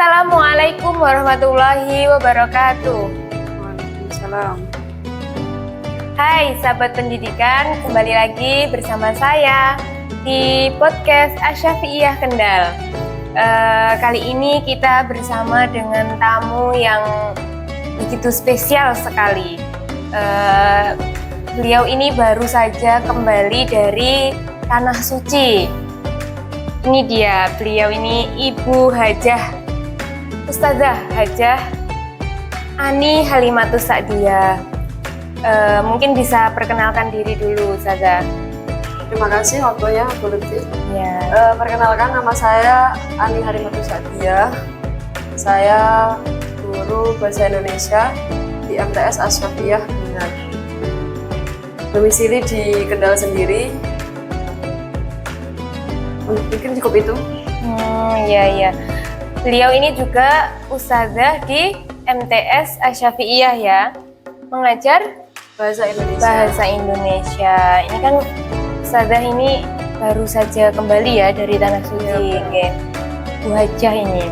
Assalamualaikum warahmatullahi wabarakatuh. Waalaikumsalam. Hai sahabat pendidikan, kembali lagi bersama saya di podcast Asyafi'iyah Kendal. Kali ini kita bersama dengan tamu yang begitu spesial sekali. Beliau ini baru saja kembali dari Tanah Suci. Ini dia, beliau ini Ibu Hajah Ustazah Hajah Ani Halimatus Sa'diyah. Mungkin bisa perkenalkan diri dulu, Ustazah. Terima kasih waktunya, Bu Lutfi. Ya. Perkenalkan, nama saya Ani Halimatus Sa'diyah. Saya guru bahasa Indonesia di MTS Asyafi'iyah Kendal. Domisili di Kendal sendiri. Mungkin cukup itu. Iya. Beliau ini juga ustazah di MTS Asyafi'iyah ya, mengajar Bahasa Indonesia. bahasa Indonesia. Ini kan ustazah ini baru saja kembali ya dari Tanah Suci, Ya, Bu Hajah ini.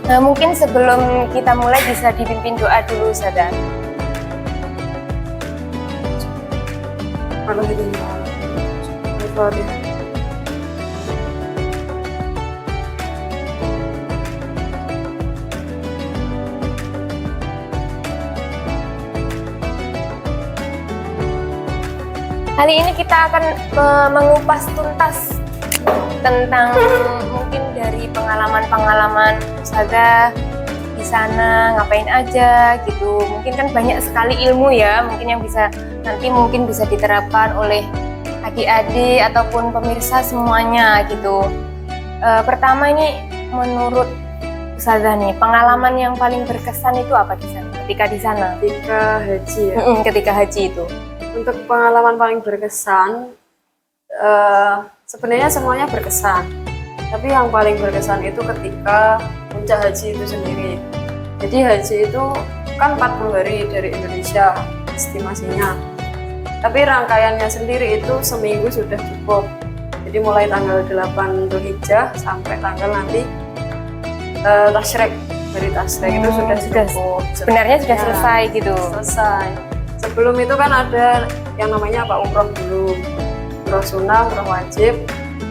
Nah, mungkin sebelum kita mulai bisa dipimpin doa dulu, ustazah. Alhamdulillah. Kali ini kita akan mengupas tuntas tentang mungkin dari pengalaman-pengalaman ustazah di sana ngapain aja gitu. Mungkin kan banyak sekali ilmu ya, mungkin yang mungkin bisa diterapkan oleh adik-adik ataupun pemirsa semuanya gitu. Pertama ini menurut ustazah nih, pengalaman yang paling berkesan itu apa di sana? Ketika di sana? Ketika haji ya. Ketika haji itu. Untuk pengalaman paling berkesan, sebenarnya semuanya berkesan. Tapi yang paling berkesan itu ketika puncak haji itu sendiri. Jadi haji itu kan 40 hari dari Indonesia estimasinya. Tapi rangkaiannya sendiri itu seminggu sudah cukup. Jadi mulai tanggal 8 Dzulhijjah sampai tanggal nanti Tasyrik. Dari Tasyrik itu sudah cukup. Sebenarnya sudah selesai gitu. Selesai. Sebelum itu kan ada yang namanya umroh dulu, umroh sunnah, umroh wajib,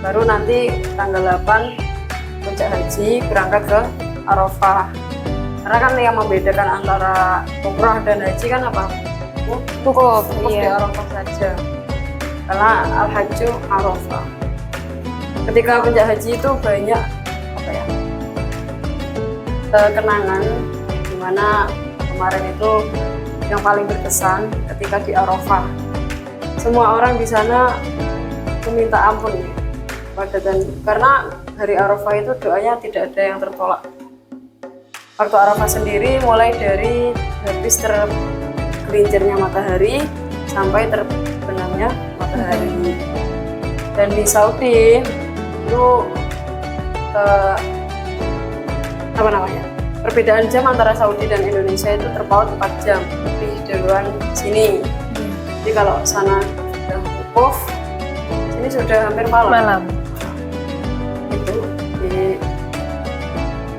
baru nanti tanggal 8 puncak haji berangkat ke Arafah. Karena kan yang membedakan antara umroh dan haji kan apa? Cukup Di Arafah saja. Karena al-hajju Arafah. Ketika puncak haji itu banyak kenangan, dimana kemarin itu yang paling berkesan ketika di Arafah. Semua orang di sana meminta ampun karena hari Arafah itu doanya tidak ada yang tertolak. Waktu Arafah sendiri mulai dari habis tergelincirnya matahari sampai terbenamnya matahari. Dan di Saudi itu perbedaan jam antara Saudi dan Indonesia itu terpaut 4 jam lebih duluan sini. Jadi kalau sana sudah wukuf, sini sudah hampir malam. Itu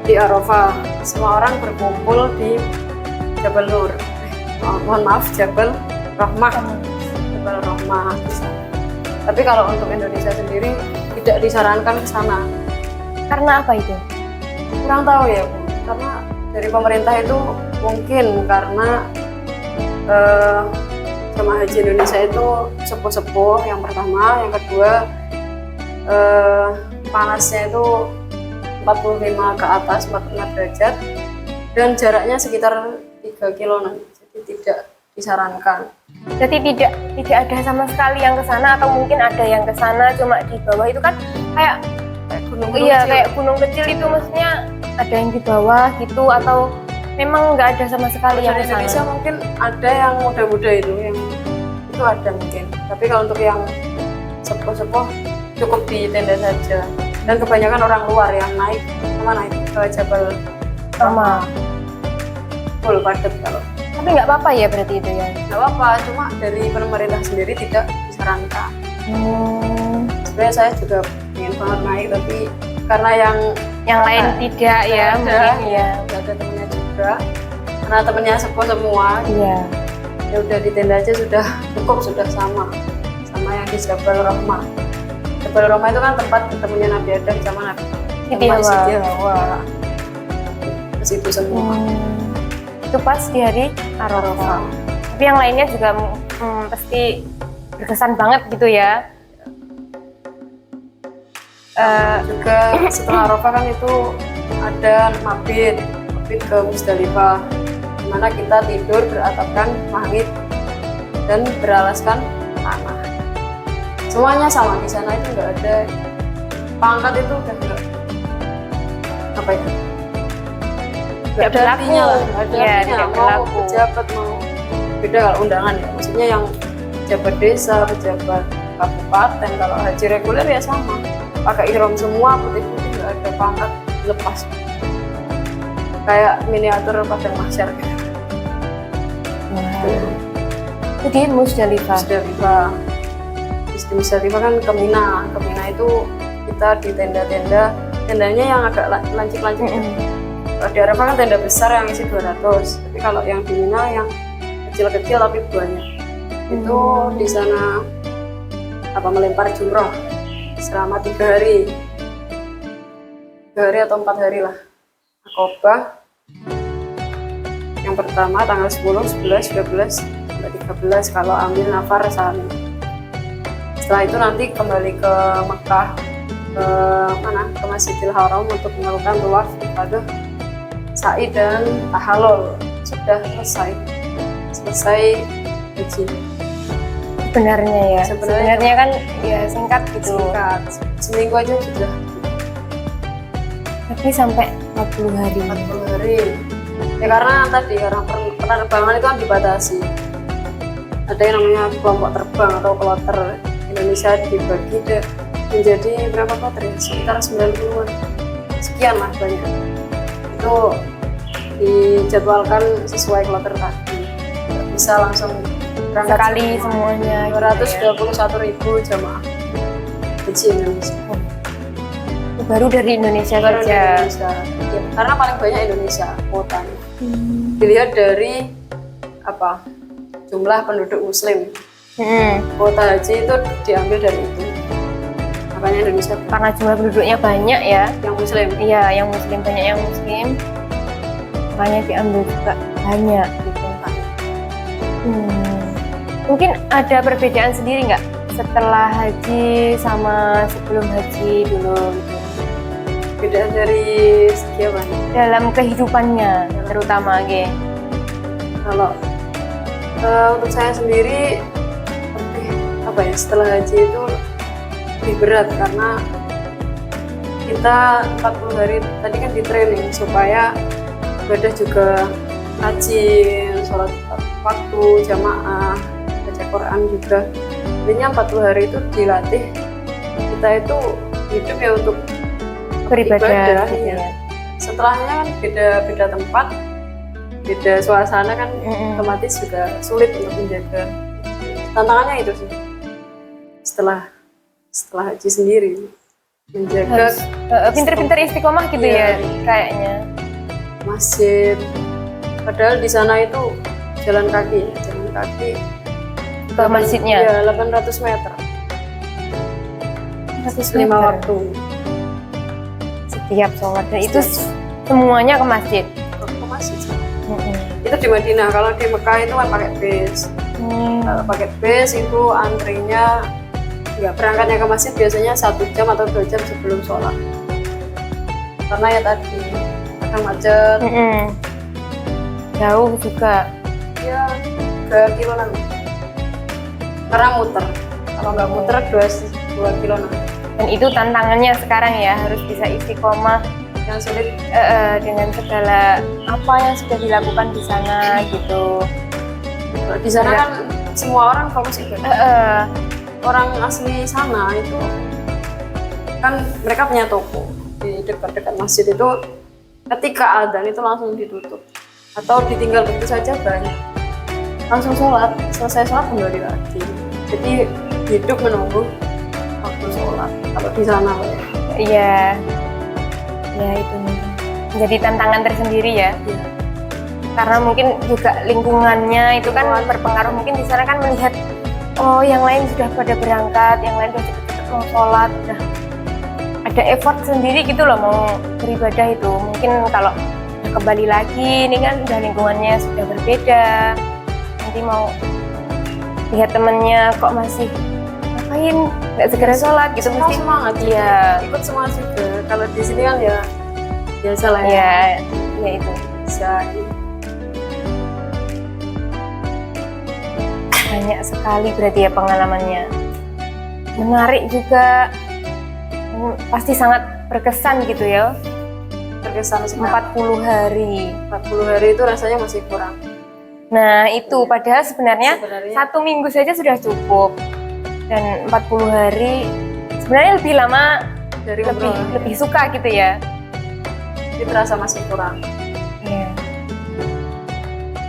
di Arafah semua orang berkumpul di Jabal Nur. Jabal Rahmah. Jabal Rahmah di sana. Tapi kalau untuk Indonesia sendiri tidak disarankan ke sana. Karena apa itu? Kurang tahu ya, Bu. Karena dari pemerintah itu mungkin karena jemaah haji Indonesia itu sepuh-sepuh yang pertama, yang kedua panasnya itu 45 ke atas 45 derajat dan jaraknya sekitar 3 kilo, jadi tidak disarankan. Jadi tidak ada sama sekali yang ke sana, atau mungkin ada yang ke sana cuma di bawah itu kan kayak gunung kecil. Kayak gunung kecil itu, maksudnya ada yang di bawah gitu, atau memang nggak ada sama sekali yang di ke Indonesia sana? mungkin ada yang muda-muda itu ada mungkin. Tapi kalau untuk yang sepuh-sepuh cukup di tenda saja. Dan kebanyakan orang luar yang naik ke Jabal Sama. Full padat kalau. Tapi nggak apa-apa ya berarti itu ya? Nggak apa-apa, cuma dari pemerintah sendiri tidak disarankan. Sebenarnya saya juga ingin banget naik, tapi karena yang lain tidak ya ada, mungkin ya. udah ada temennya juga, karena temennya sepuh semua. Iya. Ya udah di tenda aja sudah cukup, sudah sama yang di Jabal Rahmah. Jabal Rahmah itu kan tempat ketemunya Nabi Adam sama Siti Hawa. Siti Hawa. Ke situ semua. Itu pas di hari Arafah. Tapi yang lainnya juga pasti berkesan banget gitu ya. Juga setelah Arafah kan itu ada mabit ke Musdalifah, dimana kita tidur beratapkan mahit dan beralaskan tanah. Semuanya sama di sana, itu nggak ada pangkat, itu udah nggak apa itu, nggak ada berlaku. artinya lah, nggak ada Iya, artinya. tidak Mau berlaku. pejabat, mau beda kalau undangan ya, maksudnya yang pejabat desa, pejabat kabupaten, kalau haji reguler ya sama, pakai ihram semua putih-putih, nggak ada pangkat, lepas kayak miniatur padang mahsyar gitu. Itu di Musdalifah. Di Musdalifah kan ke Mina itu kita di tendanya yang agak lancip-lancip. Kalau di Arafah kan tenda besar yang isi 200, tapi kalau yang di Mina yang kecil-kecil tapi banyak. Itu di sana melempar jumrah selama 3 hari atau 4 hari lah. Akobah yang pertama tanggal 10, 11, 12, sampai 13 kalau ambil nafar sani. Setelah itu nanti kembali ke Mekah, ke Masjidil Haram untuk melakukan tawaf ibadah, sa'i dan tahallul. Sudah selesai haji. Sebenarnya ya. Sebenarnya kan ya singkat gitu. Seminggu aja sudah. Tapi sampai 40 hari. 40 hari. Ya karena penerbangan itu kan dibatasi. Ada yang namanya kelompok terbang atau kloter. Indonesia dibagi menjadi berapa kloter ya? Sekitar 90-an. Sekian lah banyak. Itu dijadwalkan sesuai kloter tadi. Nggak bisa langsung berangkat Sekali semuanya. 221.000 jamaah haji Indonesia. Itu baru dari Indonesia Baru dari saja. Indonesia. Ya, karena paling banyak Indonesia kuotanya. Dilihat dari jumlah penduduk Muslim. Kuota haji itu diambil dari itu. Makanya Indonesia Karena jumlah penduduknya banyak ya. yang Muslim. Iya, yang Muslim banyak yang Muslim. Makanya diambil juga banyak gitu. Mungkin ada perbedaan sendiri nggak setelah haji sama sebelum haji dulu gitu? Beda dari segi apa nih? Dalam kehidupannya terutama Kalau untuk saya sendiri setelah haji itu lebih berat karena kita 40 hari tadi kan di training supaya ibadah juga rajin, sholat tepat waktu, jamaah, baca Quran juga. Intinya 40 hari itu dilatih kita itu hidup ya untuk beribadah gitu iya. ya. Setelahnya kan beda tempat, beda suasana kan, otomatis juga sulit untuk menjaga. Tantangannya itu sih setelah haji sendiri, menjaga pinter-pinter istiqomah gitu Iya. ya kayaknya. masjid. Padahal di sana itu jalan kaki Ke masjidnya? ya 800 meter 100 5 meter. waktu Setiap sholat dan itu semuanya ke masjid. ke masjid. Itu di Madinah. Kalau di Mekah itu kan pakai bis. Kalau pakai bis itu antrinya berangkatnya ke masjid biasanya 1 jam atau 2 jam sebelum sholat. Karena ya tadi kadang macet. Jauh juga. Ya 3 kilo nanti. Karena muter. Kalau nggak muter 2 kilo nanti. Dan itu tantangannya sekarang ya, harus bisa istiqomah Yang sulit dengan segala apa yang sudah dilakukan di sana gitu. di sana kan semua orang fokus ibadah. Orang asli sana itu kan mereka punya toko di dekat-dekat masjid itu, ketika adzan itu langsung ditutup atau ditinggal begitu saja, banyak langsung sholat, selesai sholat kembali lagi. Jadi hidup menunggu waktu sholat kalau di sana. Iya. Ya itu mungkin menjadi tantangan tersendiri ya. Ya. Karena mungkin juga lingkungannya itu kan berpengaruh. Mungkin di sana kan melihat, oh yang lain sudah pada berangkat, yang lain sudah cepet-cepet mau sholat, udah ada effort sendiri gitu loh mau beribadah itu. Mungkin kalau udah kembali lagi, ini kan udah lingkungannya sudah berbeda. Nanti mau lihat temennya kok masih ngapain, nggak segera sholat gitu, Semua mesti semangat Iya. ikut semangat juga. Kalau di sini kan ya biasa lah ya, ya itu. bisa. Banyak sekali berarti ya pengalamannya. Menarik juga. Pasti sangat berkesan gitu ya. Terkesan 40 hari. 40 hari itu rasanya masih kurang. Nah itu padahal sebenarnya Sebenarnya 1 minggu saja sudah cukup. Dan 40 hari sebenarnya lebih lama, dari lebih suka gitu ya. Jadi terasa masih kurang. Iya.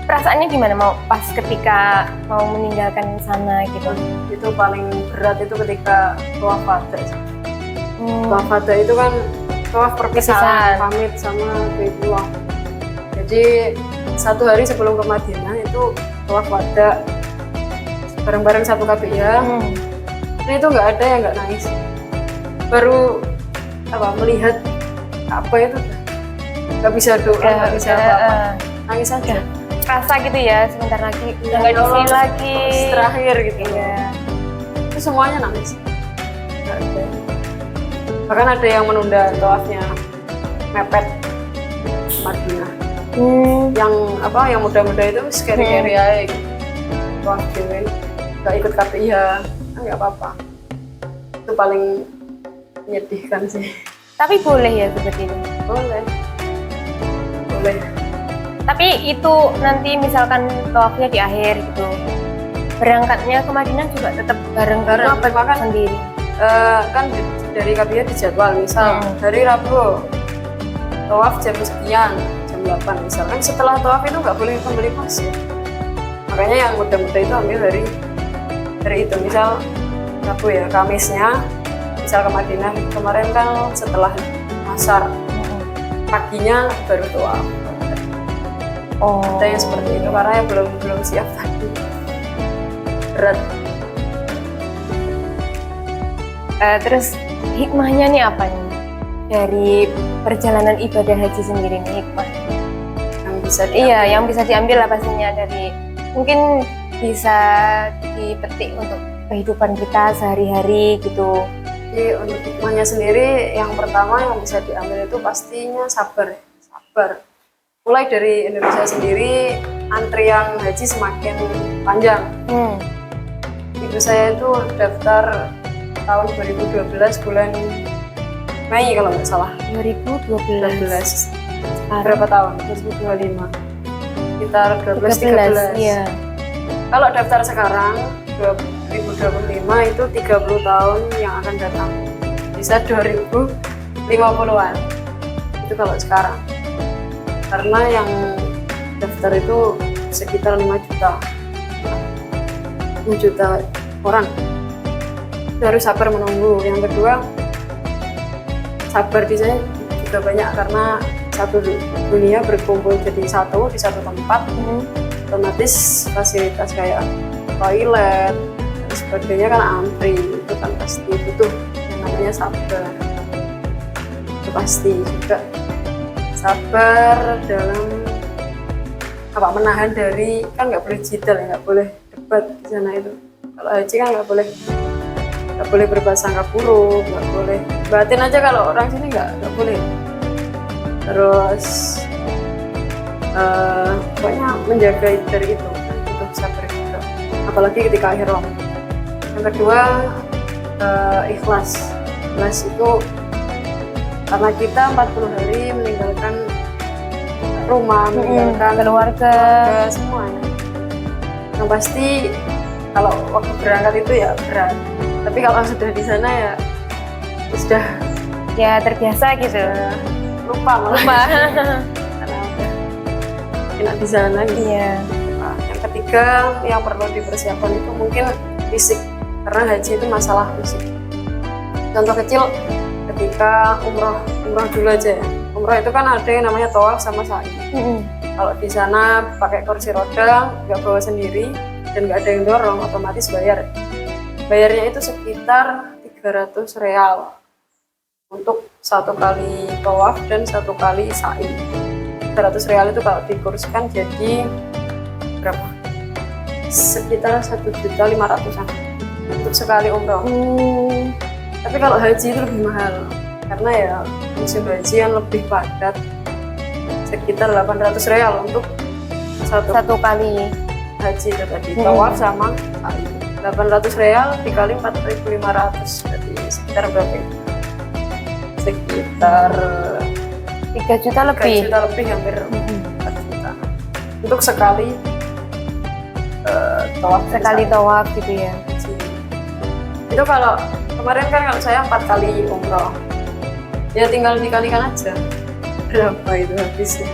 Perasaannya gimana mau pas ketika mau meninggalkan sana gitu? Itu paling berat itu ketika tawaf wada. Hmm. Tawaf wada itu kan tawaf Perpisahan. perpisahan, pamit sama Baitullah. Jadi 1 hari sebelum ke Madinah itu tawaf wada bareng-bareng satu KPIA. Nah itu nggak ada yang nggak nangis. Baru melihat apa itu nggak bisa doa, nggak bisa apa-apa, nangis aja. Rasa gitu ya sebentar lagi udah nggak Ya di sini Allah, lagi. terakhir gitu. Iya. Itu semuanya nangis. Nggak ada. Bahkan ada yang menunda tawafnya mepet Madinah. Yang yang muda-muda itu scary-scary aja gitu. Tawaf dewe, nggak ikut KPIH, nggak apa-apa. Itu paling menyedihkan sih. Tapi boleh ya seperti itu. Boleh. Boleh. Tapi itu nanti misalkan tawafnya di akhir gitu. Berangkatnya ke Madinah juga tetap bareng-bareng apa Makan sendiri? kan dari KPIH dijadwal misal hari Rabu tawaf jam sekian, jam 8 misalkan. Setelah tawaf itu nggak boleh kembali pasir. Makanya yang muda-muda itu ambil hari itu, misal Rabu ya, Kamisnya misal ke Madinah. Kemarin kan setelah asar paginya baru tawaf. Oh. Ada yang seperti itu karena ya belum siap tadi. Berat. Terus hikmahnya nih apa nih dari perjalanan ibadah haji sendiri nih hikmah? Yang bisa Iya, yang bisa diambil lah pastinya dari mungkin bisa dipetik untuk kehidupan kita sehari-hari gitu. Jadi untuk hikmahnya sendiri, yang pertama yang bisa diambil itu pastinya sabar. Sabar. Mulai dari Indonesia sendiri, antrian haji semakin panjang. Ibu saya itu daftar tahun 2012 bulan Mei kalau nggak salah. 2012. Berapa tahun? 2025. Sekitar 12-13. Iya. Kalau daftar sekarang 2025 itu 30 tahun yang akan datang. Bisa 2050-an. Itu kalau sekarang. Karena yang daftar itu sekitar 5 juta. 5 juta orang. Itu harus sabar menunggu. Yang kedua, sabar di sana juga banyak karena satu dunia berkumpul jadi satu di satu tempat. Otomatis fasilitas kayak toilet dan sebagainya kan antri, itu kan pasti butuh yang namanya sabar. Itu pasti juga sabar dalam menahan dari, kan nggak boleh jidal, nggak boleh debat di sana itu. Kalau haji kan nggak boleh berbahasa buruk, nggak boleh batin aja. Kalau orang sini nggak boleh. Terus pokoknya menjaga dari itu butuh sabar juga, apalagi ketika akhir waktu. Yang kedua, ikhlas itu karena kita 40 hari meninggalkan rumah, meninggalkan keluarga semuanya. Yang pasti kalau waktu berangkat itu ya berat, tapi kalau sudah di sana ya sudah ya terbiasa gitu. lupa karena udah enak di sana gitu. Iya. Nah, yang ketiga yang perlu dipersiapkan itu mungkin fisik, karena haji itu masalah fisik. Contoh kecil, ketika umroh dulu aja ya. Umroh itu kan ada yang namanya tawaf sama sa'i. Kalau di sana pakai kursi roda, nggak bawa sendiri dan nggak ada yang dorong, otomatis bayar. Bayarnya itu sekitar 300 real untuk 1 kali tawaf dan 1 kali sa'i. 300 real itu kalau dikurskan jadi berapa? Sekitar 1.500.000-an untuk sekali umroh. Tapi kalau haji itu lebih mahal karena ya musim haji yang lebih padat, sekitar 800 real untuk satu kali haji itu tadi, tawaf sama sa'i. 800 real dikali 4.500 berarti sekitar berapa itu? Sekitar 3 juta 3 lebih. juta lebih, hampir 4 juta untuk sekali tawaf. Sekali tawaf gitu ya. Itu kalau kemarin kan kalau saya 4 kali umroh, ya tinggal dikalikan aja berapa itu habisnya.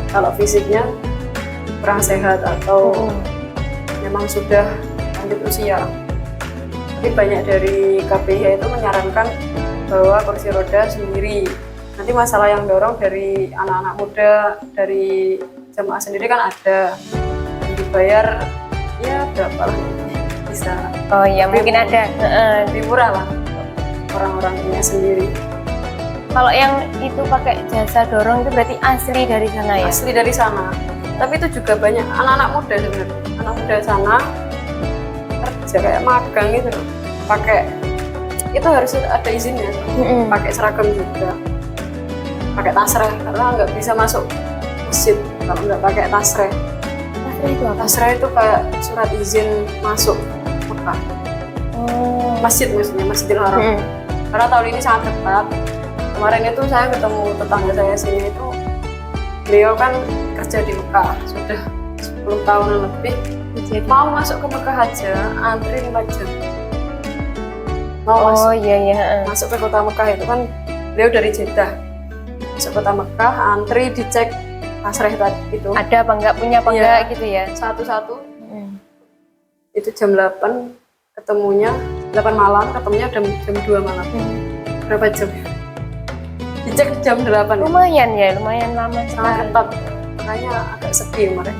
Kalau fisiknya kurang sehat atau memang sudah lanjut usia. Tapi banyak dari KPIH itu menyarankan bahwa kursi roda sendiri. Nanti masalah yang dorong dari anak-anak muda, dari jemaah sendiri kan ada yang dibayar ya berapa lah bisa. Oh iya, mungkin ada. Lebih murah lah orang-orangnya sendiri. Kalau yang itu pakai jasa dorong itu berarti asli dari sana ya? Asli dari sana. Tapi itu juga banyak anak-anak muda sebenarnya. Anak muda sana kerja kayak magang gitu loh. Pakai itu harus ada izinnya. Pakai seragam juga. Pakai tasreh karena nggak bisa masuk masjid kalau nggak pakai tasreh. Tasreh itu apa? Tasreh itu kayak surat izin masuk Mekah. Masjid maksudnya, Masjidil Haram. Karena tahun ini sangat ketat. Kemarin itu saya ketemu tetangga saya sini itu, beliau kan kerja di Mekah sudah 10 tahunan lebih. Jadi Mau masuk ke Mekah aja antri 5 jam. Mau iya. masuk ke kota Mekah itu kan beliau dari Jeddah. Masuk kota Mekah, antri dicek tasreh tadi itu. Ada apa enggak, punya apa enggak gitu ya? Satu-satu. Itu jam 8 ketemunya, 8 malam ketemunya jam 2 malam. Berapa jam? Dicek jam 8. Lumayan ya, lumayan lama Sangat sekali. ketat. Makanya agak sepi kemarin.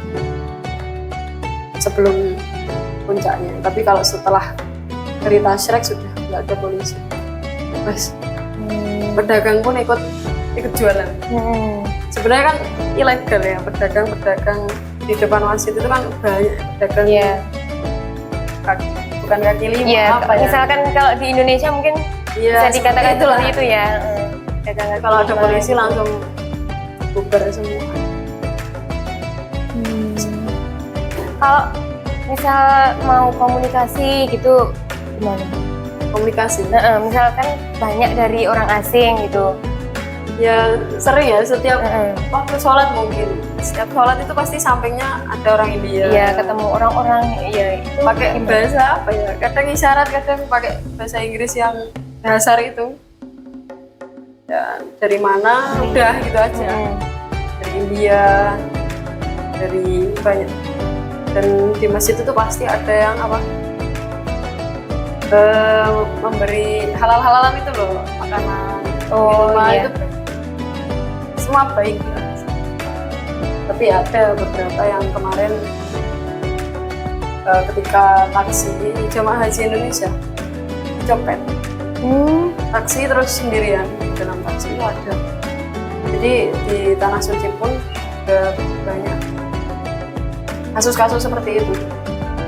Sebelum puncaknya. Tapi kalau setelah dari Tasrek sudah nggak ada polisi. Mas, pedagang pun ikut jualan. Sebenarnya kan ilegal ya, pedagang di depan masjid itu kan banyak pedagang. Iya. Bukan kaki lima, Iya, apa ya? misalkan kalau di Indonesia mungkin Iya, bisa dikatakan itulah. seperti itu ya. Dagang Kalau ada kaki polisi lima. langsung bubar semua. Kalau misal mau komunikasi gitu gimana? Komunikasi. Misalkan banyak dari orang asing gitu. Ya sering ya, setiap waktu sholat mungkin. Setiap sholat itu pasti sampingnya ada orang India. Iya, ketemu orang-orang ya itu Pakai gimana? bahasa apa ya? Kadang isyarat, kadang pakai bahasa Inggris yang dasar itu. Ya, dari mana? Udah gitu aja. Dari India, dari banyak. Dan di masjid itu pasti ada yang apa? Memberi halal-halalan itu loh, makanan, minuman iya. itu semua baik ya. Tapi ada beberapa yang kemarin ketika taksi jemaah haji Indonesia dicopet. Taksi terus sendirian di dalam taksi itu ada. Jadi di Tanah Suci pun juga banyak kasus-kasus seperti itu.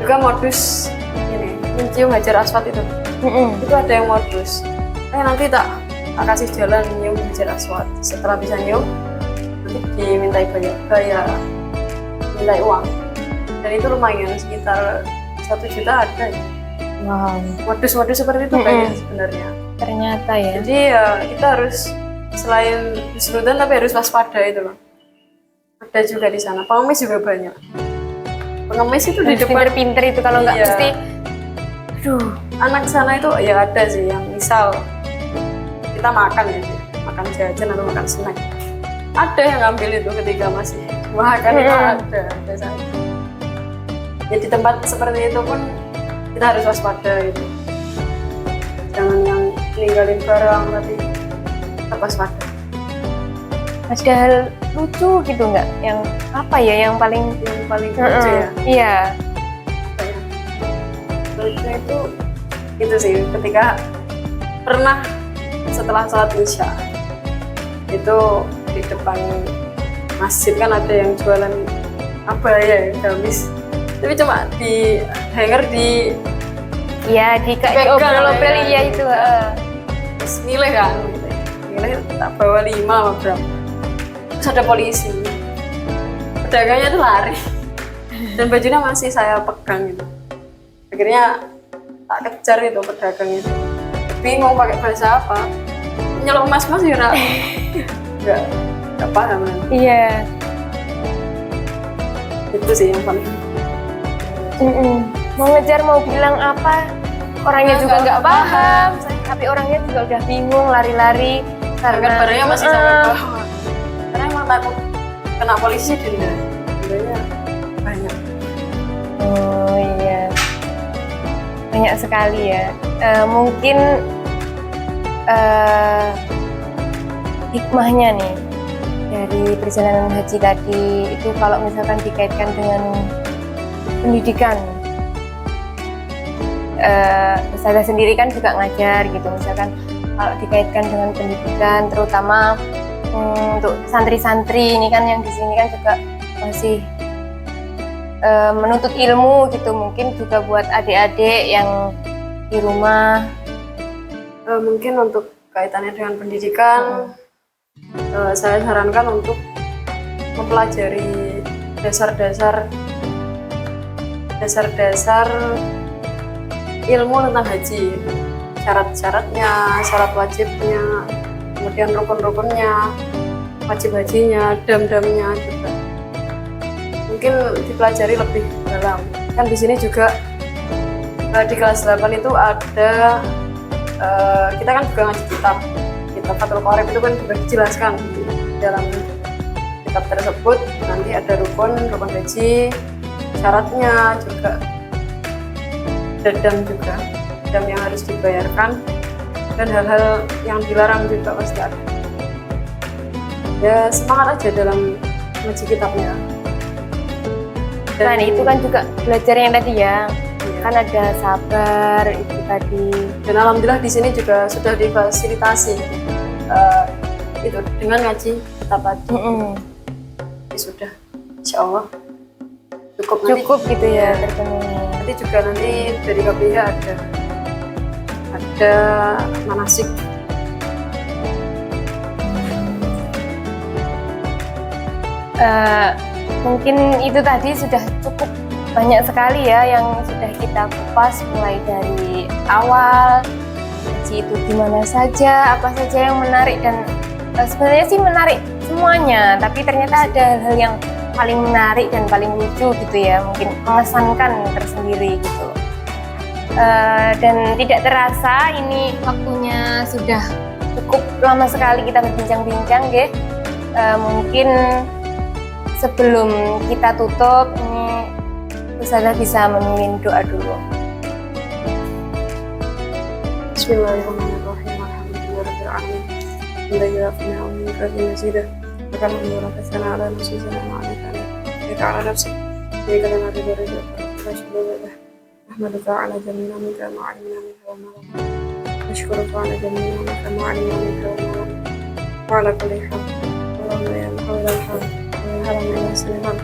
Juga modus ini mencium hajar aswad itu ada yang modus. Nanti tak kasih jalan nyium hajar aswad. Setelah bisa nyium nanti dimintai bayar, mintai uang. Dan itu lumayan, sekitar 1 juta ada ya. Wow, Modus-modus seperti itu banyak sebenarnya. ternyata ya. Jadi ya kita harus selain husnudzon tapi harus waspada itu loh. Ada juga di sana. Pengemis juga banyak. Pengemis itu di Harus depan. pinter-pinter itu kalau nggak Iya. mesti aduh. Anak sana itu ya ada sih yang misal kita makan ya, makan jajan atau makan snack. Ada yang ngambil itu ketika masih makan itu ada saja. Ya di tempat seperti itu pun kita harus waspada itu. Jangan yang ninggalin barang tapi tetap waspada. Ada hal lucu gitu nggak? Yang apa ya yang paling Yang paling lucu ya, Iya. lucu itu sih ketika pernah setelah sholat isya itu di depan masjid kan ada yang jualan apa ya gamis, tapi cuma di hanger di Iya, di kayak Pegang diobel-obel ya. iya itu. terus milih kan, milih tak bawa 5 apa berapa, terus ada polisi, pedagangnya tuh lari dan bajunya masih saya pegang gitu. Akhirnya tak kejar itu pedagang itu, bingung pakai bahasa apa, nyelok mas ya nggak paham kan. Iya. Itu sih yang paling Mau ngejar mau bilang apa, orangnya juga nggak paham, tapi orangnya juga udah bingung lari-lari karena barangnya masih sama bawa, karena emang takut kena polisi dendanya banyak. Oh iya, banyak sekali ya. Mungkin hikmahnya nih dari perjalanan haji tadi itu kalau misalkan dikaitkan dengan pendidikan, saya sendiri kan juga ngajar gitu, misalkan kalau dikaitkan dengan pendidikan terutama untuk santri-santri ini kan yang di sini kan juga masih menuntut ilmu gitu, mungkin juga buat adik-adik yang di rumah. Mungkin untuk kaitannya dengan pendidikan, saya sarankan untuk mempelajari dasar-dasar ilmu tentang haji, syarat-syaratnya, syarat wajibnya, kemudian rukun-rukunnya, wajib hajinya, dam-damnya juga. Mungkin dipelajari lebih dalam. Kan di sini juga di kelas 8 itu ada kita kan juga ngaji kitab Fathul Qorib itu kan juga dijelaskan di dalam kitab tersebut. Nanti ada rukun haji, syaratnya juga, dam yang harus dibayarkan, dan hal-hal yang dilarang juga pasti ada. Ya semangat aja dalam ngaji kitabnya. Nah itu kan juga belajar yang tadi ya, iya. kan ada sabar itu tadi. Dan alhamdulillah di sini juga sudah difasilitasi itu dengan ngaji kitab tadi. Ya sudah, insya Allah Cukup gitu ya terpenuhi. Nanti juga nanti dari KPH ada manasik. Mungkin itu tadi sudah cukup banyak sekali ya yang sudah kita kupas, mulai dari awal haji itu gimana saja, apa saja yang menarik, dan sebenarnya sih menarik semuanya, tapi ternyata ada hal-hal yang paling menarik dan paling lucu gitu ya, mungkin mengesankan tersendiri gitu. Dan tidak terasa ini waktunya sudah cukup lama sekali kita berbincang-bincang, Ge. Mungkin sebelum kita tutup ini Ustazah bisa memimpin doa dulu. Bismillahirrahmanirrahim. Alhamdulillahirabbil alamin. Alhamdulillahirabbil alamin. Rabbil mazidah. Alhamdulillah kasana ala nafsina ma'alika. Ika ala nafsi. Ika lana ridha. Rasulullah. Ahmaduka ala jamina minka ma'alimna minka wa ma'alam. Ashkuruka ala jamina minka ma'alimna minka wa ma'alam. Wa ala kulli hal. Allahumma ya muhawwil al-hal. Wa haram ila salihan.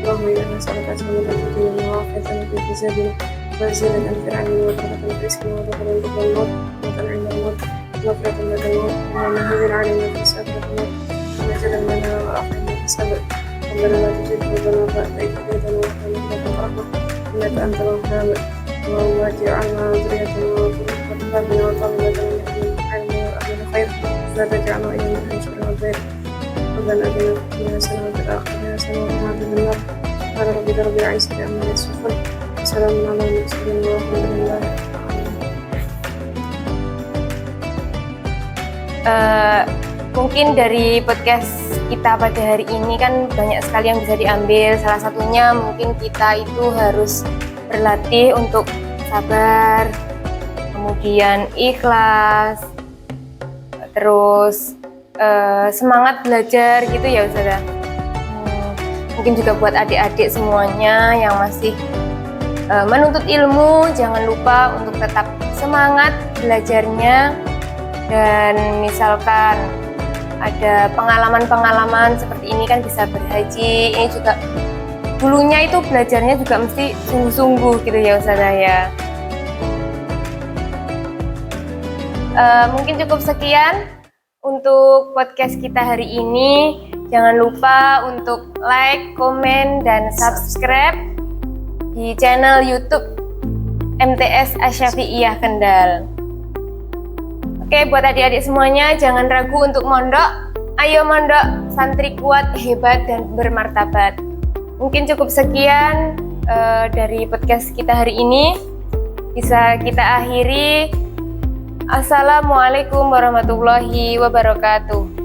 اللهم إنا نسألك سلامة الدين وعافية في جسدنا وزينة في العلم وبركة في الرزق ودخلا قبل الموت وموتا عند الموت ومغفرة لك الموت ومهون علينا في سكرة الموت ونجدا لنا وأخرنا في السبع ربنا لا تزغ قلوبنا بعد إذ هديتنا وهب لنا من رحمة إنك أنت الوهاب اللهم اجعلنا ذريتنا وطلبنا وطلبنا من العلم وأهل الخير لا تجعلنا إلى من شر الخير ربنا آتنا في الدنيا حسنة وفي الآخرة حسنة وقنا عذاب النار سبحان ربك رب العزة عما يصفون وسلام على المرسلين والحمد لله رب العالمين. Mungkin dari podcast kita pada hari ini kan banyak sekali yang bisa diambil. Salah satunya mungkin kita itu harus berlatih untuk sabar, kemudian ikhlas, terus semangat belajar gitu ya Ustazah. Mungkin juga buat adik-adik semuanya yang masih menuntut ilmu, jangan lupa untuk tetap semangat belajarnya. Dan misalkan ada pengalaman-pengalaman seperti ini kan bisa berhaji, ini juga dulunya itu belajarnya juga mesti sungguh-sungguh gitu ya Ustazah ya. Mungkin cukup sekian untuk podcast kita hari ini. Jangan lupa untuk like, komen, dan subscribe di channel YouTube MTS Asyafi'iyah Kendal. Oke, buat adik-adik semuanya, jangan ragu untuk mondok. Ayo mondok, santri kuat, hebat, dan bermartabat. Mungkin cukup sekian dari podcast kita hari ini. Bisa kita akhiri. Assalamualaikum warahmatullahi wabarakatuh.